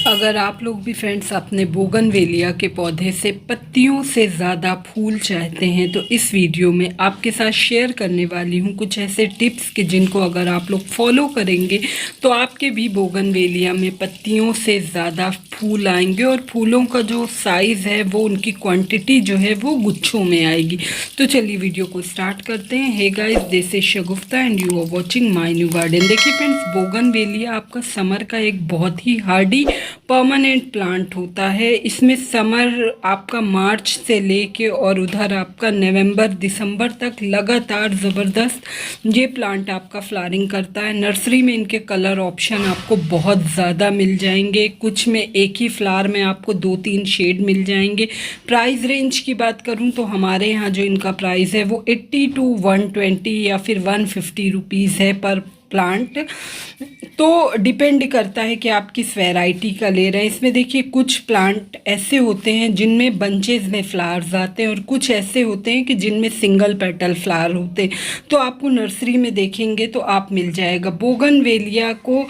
अगर आप लोग भी फ्रेंड्स अपने बोगनवेलिया के पौधे से पत्तियों से ज़्यादा फूल चाहते हैं तो इस वीडियो में आपके साथ शेयर करने वाली हूँ कुछ ऐसे टिप्स कि जिनको अगर आप लोग फॉलो करेंगे तो आपके भी बोगनवेलिया में पत्तियों से ज़्यादा फूल आएंगे और फूलों का जो साइज़ है वो उनकी क्वांटिटी जो है वो गुच्छों में आएगी। तो चलिए वीडियो को स्टार्ट करते हैं। Hey guys, this is Shagufta and you are watching my new garden. देखिए फ्रेंड्स, बोगनवेलिया आपका समर का एक बहुत ही हार्डी परमानेंट प्लांट होता है। इसमें समर आपका मार्च से लेके और उधर आपका नवंबर दिसंबर तक लगातार ज़बरदस्त ये प्लांट आपका फ्लावरिंग करता है। नर्सरी में इनके कलर ऑप्शन आपको बहुत ज़्यादा मिल जाएंगे। कुछ में एक ही फ्लावर में आपको 2-3 शेड मिल जाएंगे। प्राइस रेंज की बात करूं तो हमारे यहाँ जो इनका प्राइस है वो 80 to 120 या फिर 150 रुपीज़ है पर प्लांट। तो डिपेंड करता है कि आप किस वैरायटी का ले रहे हैं। इसमें देखिए कुछ प्लांट ऐसे होते हैं जिनमें बंचेज में फ्लावर्स आते हैं और कुछ ऐसे होते हैं कि जिनमें सिंगल पेटल फ्लावर होते हैं। तो आपको नर्सरी में देखेंगे तो आप मिल जाएगा। बोगनवेलिया को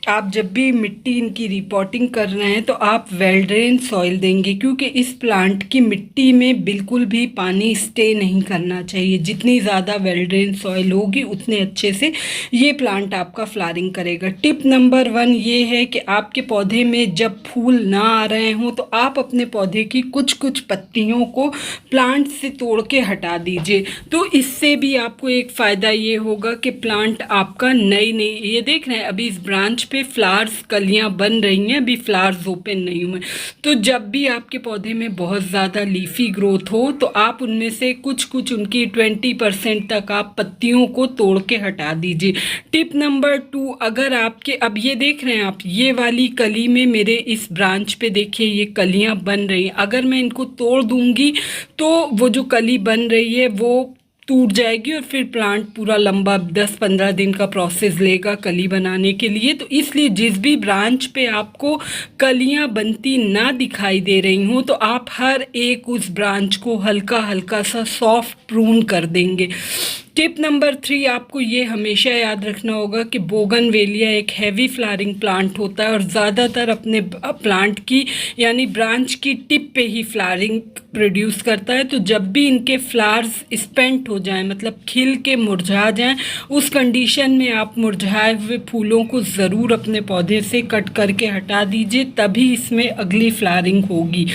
आप जब भी मिट्टी इनकी रिपोर्टिंग कर रहे हैं तो आप वेल ड्रेन सॉइल देंगे, क्योंकि इस प्लांट की मिट्टी में बिल्कुल भी पानी स्टे नहीं करना चाहिए। जितनी ज़्यादा वेल ड्रेन सॉइल होगी उतने अच्छे से ये प्लांट आपका फ्लावरिंग करेगा। टिप नंबर 1 ये है कि आपके पौधे में जब फूल ना आ रहे हों तो आप अपने पौधे की कुछ कुछ पत्तियों को प्लांट से तोड़ के हटा दीजिए। तो इससे भी आपको एक फ़ायदा ये होगा कि प्लांट आपका नई नई, ये देख रहे हैं अभी इस ब्रांच पे फ्लावर्स कलियां बन रही हैं, अभी फ्लावर्स ओपन नहीं हुए। तो जब भी आपके पौधे में बहुत ज़्यादा लीफी ग्रोथ हो तो आप उनमें से कुछ कुछ उनकी 20% तक आप पत्तियों को तोड़ के हटा दीजिए। टिप नंबर 2, अगर आपके अब ये देख रहे हैं आप, ये वाली कली में मेरे इस ब्रांच पे देखिए ये कलियां बन रही हैं। अगर मैं इनको तोड़ दूंगी तो वो जो कली बन रही है वो टूट जाएगी और फिर प्लांट पूरा लंबा 10-15 दिन का प्रोसेस लेगा कली बनाने के लिए। तो इसलिए जिस भी ब्रांच पे आपको कलियां बनती ना दिखाई दे रही हों तो आप हर एक उस ब्रांच को हल्का हल्का सा सॉफ्ट प्रून कर देंगे। टिप नंबर 3, आपको ये हमेशा याद रखना होगा कि बोगनवेलिया एक हैवी फ्लावरिंग प्लांट होता है और ज़्यादातर अपने प्लांट की यानी ब्रांच की टिप पे ही फ्लावरिंग प्रोड्यूस करता है। तो जब भी इनके फ्लावर्स स्पेंट हो जाएं, मतलब खिल के मुरझा जाएं, उस कंडीशन में आप मुरझाए हुए फूलों को ज़रूर अपने पौधे से कट करके हटा दीजिए, तभी इसमें अगली फ्लावरिंग होगी।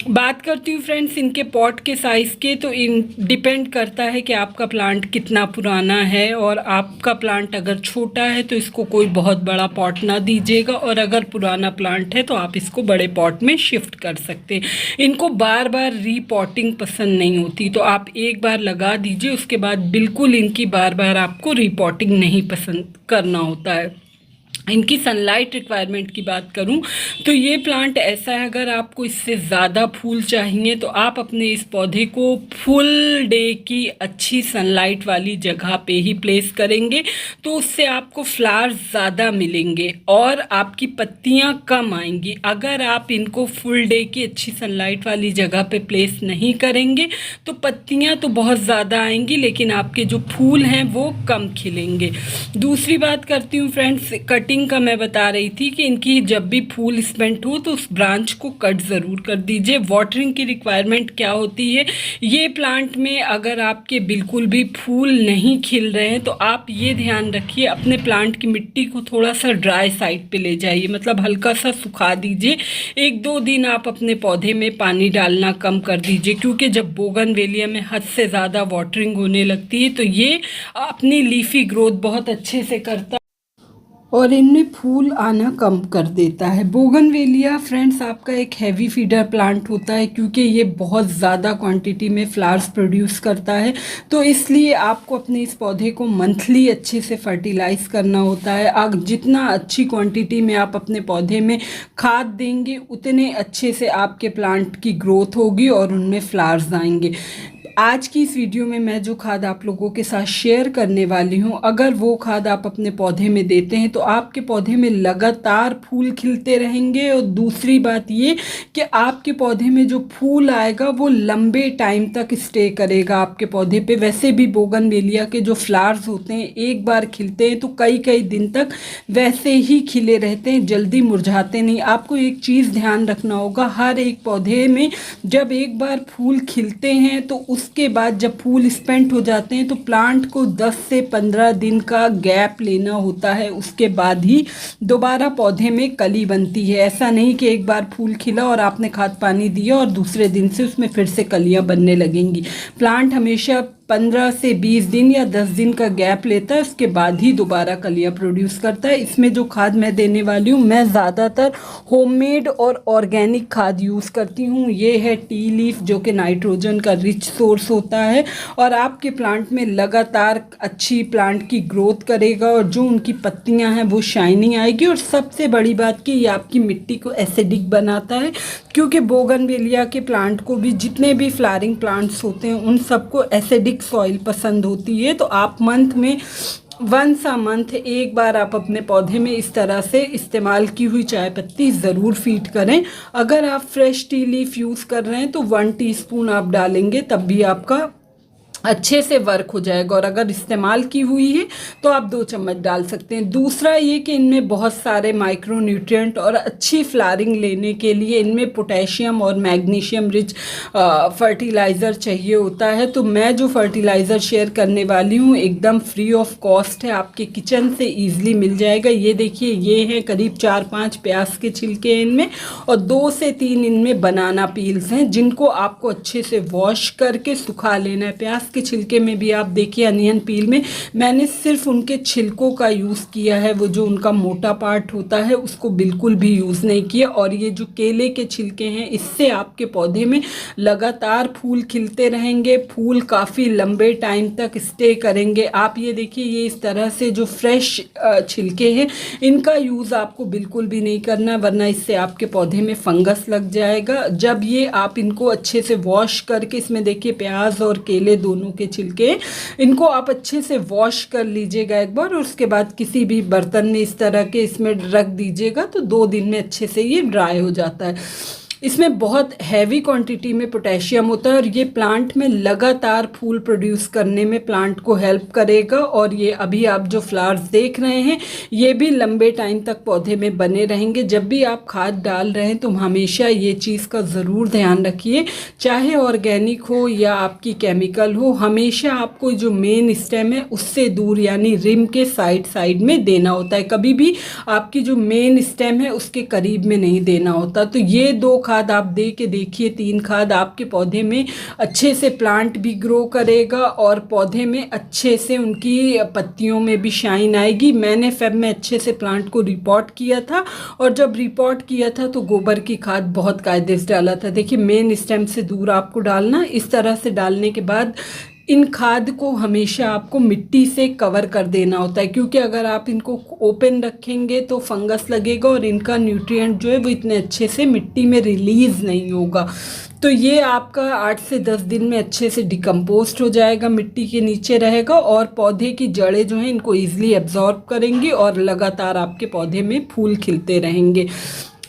बात करती हूँ फ्रेंड्स इनके पॉट के साइज़ के, तो इन डिपेंड करता है कि आपका प्लांट कितना पुराना है। और आपका प्लांट अगर छोटा है तो इसको कोई बहुत बड़ा पॉट ना दीजिएगा, और अगर पुराना प्लांट है तो आप इसको बड़े पॉट में शिफ्ट कर सकते हैं। इनको बार बार रीपॉटिंग पसंद नहीं होती, तो आप एक बार लगा दीजिए, उसके बाद बिल्कुल इनकी बार बार आपको रीपॉटिंग नहीं पसंद करना होता है। इनकी सनलाइट रिक्वायरमेंट की बात करूं तो ये प्लांट ऐसा है, अगर आपको इससे ज़्यादा फूल चाहिए तो आप अपने इस पौधे को फुल डे की अच्छी सनलाइट वाली जगह पे ही प्लेस करेंगे, तो उससे आपको फ्लावर्स ज़्यादा मिलेंगे और आपकी पत्तियां कम आएंगी। अगर आप इनको फुल डे की अच्छी सनलाइट वाली जगह पे प्लेस नहीं करेंगे तो पत्तियां तो बहुत ज़्यादा आएंगी लेकिन आपके जो फूल हैं वो कम खिलेंगे। दूसरी बात करती हूँ फ्रेंड्स, कटिंग का मैं बता रही थी कि इनकी जब भी फूल स्पेंट हो तो उस ब्रांच को कट ज़रूर कर दीजिए। वाटरिंग की रिक्वायरमेंट क्या होती है, ये प्लांट में अगर आपके बिल्कुल भी फूल नहीं खिल रहे हैं तो आप ये ध्यान रखिए, अपने प्लांट की मिट्टी को थोड़ा सा ड्राई साइड पे ले जाइए, मतलब हल्का सा सुखा दीजिए। 1-2 दिन आप अपने पौधे में पानी डालना कम कर दीजिए, क्योंकि जब बोगनवेलिया में हद से ज़्यादा वाटरिंग होने लगती है तो ये अपनी लीफी ग्रोथ बहुत अच्छे से करता है और इनमें फूल आना कम कर देता है। बोगनवेलिया फ्रेंड्स आपका एक हैवी फीडर प्लांट होता है, क्योंकि ये बहुत ज़्यादा क्वांटिटी में फ्लावर्स प्रोड्यूस करता है, तो इसलिए आपको अपने इस पौधे को मंथली अच्छे से फर्टिलाइज करना होता है। जितना अच्छी क्वांटिटी में आप अपने पौधे में खाद देंगे उतने अच्छे से आपके प्लांट की ग्रोथ होगी और उनमें फ्लावर्स आएंगे। आज की इस वीडियो में मैं जो खाद आप लोगों के साथ शेयर करने वाली हूँ, अगर वो खाद आप अपने पौधे में देते हैं तो आपके पौधे में लगातार फूल खिलते रहेंगे। और दूसरी बात ये कि आपके पौधे में जो फूल आएगा वो लंबे टाइम तक स्टे करेगा आपके पौधे पे। वैसे भी बोगनवेलिया के जो फ्लावर्स होते हैं एक बार खिलते हैं तो कई कई दिन तक वैसे ही खिले रहते हैं, जल्दी मुरझाते नहीं। आपको एक चीज़ ध्यान रखना होगा, हर एक पौधे में जब एक बार फूल खिलते हैं तो उसके बाद जब फूल स्पेंट हो जाते हैं तो प्लांट को 10 से 15 दिन का गैप लेना होता है, उसके बाद ही दोबारा पौधे में कली बनती है। ऐसा नहीं कि एक बार फूल खिला और आपने खाद पानी दिया और दूसरे दिन से उसमें फिर से कलियां बनने लगेंगी। प्लांट हमेशा 15 से 20 दिन या 10 दिन का गैप लेता है, उसके बाद ही दोबारा कलियां प्रोड्यूस करता है। इसमें जो खाद मैं देने वाली हूँ, मैं ज़्यादातर होममेड और ऑर्गेनिक खाद यूज़ करती हूँ। ये है टी लीफ जो कि नाइट्रोजन का रिच सोर्स होता है और आपके प्लांट में लगातार अच्छी प्लांट की ग्रोथ करेगा और जो उनकी पत्तियाँ हैं वो शाइनिंग आएगी। और सबसे बड़ी बात कि ये आपकी मिट्टी को एसिडिक बनाता है, क्योंकि बोगनवेलिया के प्लांट को भी, जितने भी फ्लावरिंग प्लांट्स होते हैं उन सबको एसिडिक सॉइल पसंद होती है। तो आप मंथ में वंस अ मंथ एक बार आप अपने पौधे में इस तरह से इस्तेमाल की हुई चाय पत्ती ज़रूर फीड करें। अगर आप फ्रेश टी लीफ यूज़ कर रहे हैं तो 1 टीस्पून आप डालेंगे तब भी आपका अच्छे से वर्क हो जाएगा। और अगर इस्तेमाल की हुई है तो आप 2 चम्मच डाल सकते हैं। दूसरा ये कि इनमें बहुत सारे माइक्रो न्यूट्रिएंट और अच्छी फ्लावरिंग लेने के लिए इनमें पोटेशियम और मैग्नीशियम रिच फर्टिलाइज़र चाहिए होता है। तो मैं जो फर्टिलाइज़र शेयर करने वाली हूँ एकदम फ्री ऑफ कॉस्ट है, आपके किचन से ईजिली मिल जाएगा। ये देखिए, ये है करीब 4-5 प्याज के छिलके इनमें और 2 से 3 इनमें बनाना पील्स हैं, जिनको आपको अच्छे से वॉश करके सुखा लेना है। प्याज के छिलके में भी आप देखिए, अनियन पील में मैंने सिर्फ उनके छिलकों का यूज़ किया है, वो जो उनका मोटा पार्ट होता है उसको बिल्कुल भी यूज़ नहीं किया। और ये जो केले के छिलके हैं, इससे आपके पौधे में लगातार फूल खिलते रहेंगे, फूल काफ़ी लंबे टाइम तक स्टे करेंगे। आप ये देखिए, ये इस तरह से जो फ्रेश छिलके हैं इनका यूज़ आपको बिल्कुल भी नहीं करना, वरना इससे आपके पौधे में फंगस लग जाएगा। जब ये आप इनको अच्छे से वॉश करके, इसमें देखिए प्याज और केले दोनों के छिलके, इनको आप अच्छे से वॉश कर लीजिएगा एक बार और उसके बाद किसी भी बर्तन में इस तरह के इसमें रख दीजिएगा तो 2 दिन में अच्छे से ये ड्राई हो जाता है। इसमें बहुत हैवी क्वांटिटी में पोटेशियम होता है और ये प्लांट में लगातार फूल प्रोड्यूस करने में प्लांट को हेल्प करेगा। और ये अभी आप जो फ्लावर्स देख रहे हैं ये भी लंबे टाइम तक पौधे में बने रहेंगे। जब भी आप खाद डाल रहे हैं तो हमेशा ये चीज़ का ज़रूर ध्यान रखिए, चाहे ऑर्गेनिक हो या आपकी केमिकल हो, हमेशा आपको जो मेन स्टेम है उससे दूर यानी रिम के साइड में देना होता है। कभी भी आपकी जो मेन स्टेम है उसके करीब में नहीं देना होता। तो ये 2 खाद आप दे के देखिए, 3 खाद, आपके पौधे में अच्छे से प्लांट भी ग्रो करेगा और पौधे में अच्छे से उनकी पत्तियों में भी शाइन आएगी। मैंने फेब में अच्छे से प्लांट को रिपोर्ट किया था और जब रिपोर्ट किया था तो गोबर की खाद बहुत कायदे से डाला था। देखिए, मेन स्टेम से दूर आपको डालना, इस तरह से डालने के बाद इन खाद को हमेशा आपको मिट्टी से कवर कर देना होता है, क्योंकि अगर आप इनको ओपन रखेंगे तो फंगस लगेगा और इनका न्यूट्रिएंट जो है वो इतने अच्छे से मिट्टी में रिलीज़ नहीं होगा। तो ये आपका 8 से 10 दिन में अच्छे से डिकम्पोस्ट हो जाएगा, मिट्टी के नीचे रहेगा और पौधे की जड़ें जो हैं इनको ईजिली एब्जॉर्ब करेंगी और लगातार आपके पौधे में फूल खिलते रहेंगे।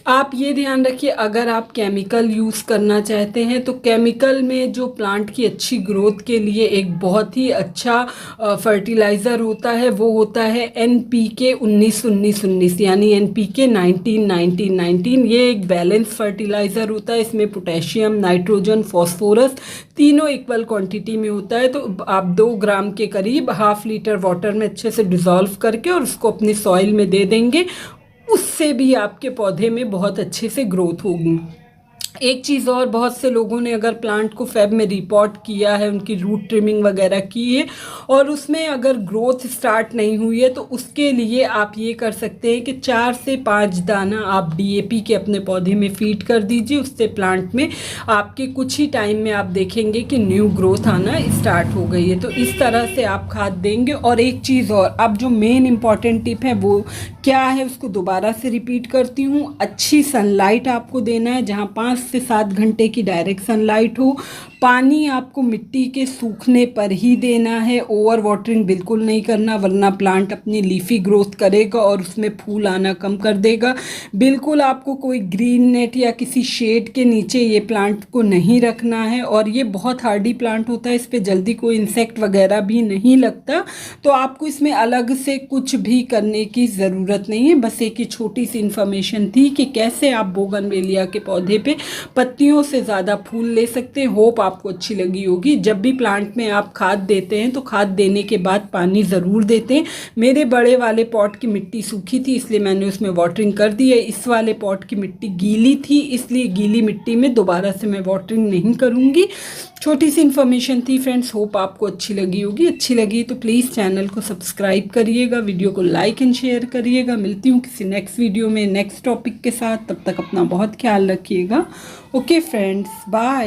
आप ये ध्यान रखिए, अगर आप केमिकल यूज़ करना चाहते हैं तो केमिकल में जो प्लांट की अच्छी ग्रोथ के लिए एक बहुत ही अच्छा फर्टिलाइज़र होता है वो होता है NPK 19-19-19 यानी NPK 19-19-19। ये एक बैलेंस फर्टिलाइज़र होता है, इसमें पोटेशियम, नाइट्रोजन, फॉस्फोरस तीनों इक्वल क्वांटिटी में होता है। तो आप 2 ग्राम के करीब 1/2 लीटर वाटर में अच्छे से डिज़ोल्व करके और उसको अपनी सॉइल में दे देंगे, उससे भी आपके पौधे में बहुत अच्छे से ग्रोथ होगी। एक चीज़ और, बहुत से लोगों ने अगर प्लांट को फेब में रिपोर्ट किया है, उनकी रूट ट्रिमिंग वगैरह की है और उसमें अगर ग्रोथ स्टार्ट नहीं हुई है तो उसके लिए आप ये कर सकते हैं कि 4 से 5 दाना आप DAP के अपने पौधे में फीड कर दीजिए। उससे प्लांट में आपके कुछ ही टाइम में आप देखेंगे कि न्यू ग्रोथ आना स्टार्ट हो गई है। तो इस तरह से आप खाद देंगे। और एक चीज़ और, अब जो मेन इम्पॉर्टेंट टिप है वो क्या है उसको दोबारा से रिपीट करती हूँ। अच्छी सनलाइट आपको देना है, जहाँ 5 से 7 घंटे की डायरेक्ट सनलाइट हो। पानी आपको मिट्टी के सूखने पर ही देना है, ओवर वाटरिंग बिल्कुल नहीं करना, वरना प्लांट अपनी लीफी ग्रोथ करेगा और उसमें फूल आना कम कर देगा। बिल्कुल आपको कोई ग्रीन नेट या किसी शेड के नीचे ये प्लांट को नहीं रखना है। और ये बहुत हार्डी प्लांट होता है, इस पर जल्दी कोई इंसेक्ट वगैरह भी नहीं लगता, तो आपको इसमें अलग से कुछ भी करने की ज़रूरत नहीं है। बस एक ही छोटी सी इन्फॉर्मेशन थी कि कैसे आप बोगनवेलिया के पौधे पे पत्तियों से ज़्यादा फूल ले सकते हैं। होप आपको अच्छी लगी होगी। जब भी प्लांट में आप खाद देते हैं तो खाद देने के बाद पानी ज़रूर देते हैं। मेरे बड़े वाले पॉट की मिट्टी सूखी थी, इसलिए मैंने उसमें वाटरिंग कर दी है। इस वाले पॉट की मिट्टी गीली थी, इसलिए गीली मिट्टी में दोबारा से मैं वाटरिंग नहीं करूँगी। छोटी सी इन्फॉर्मेशन थी फ्रेंड्स, होप आपको अच्छी लगी होगी। अच्छी लगी तो प्लीज़ चैनल को सब्सक्राइब करिएगा, वीडियो को लाइक एंड शेयर करिएगा। मिलती हूँ किसी नेक्स्ट वीडियो में नेक्स्ट टॉपिक के साथ, तब तक अपना बहुत ख्याल रखिएगा। Okay friends, bye.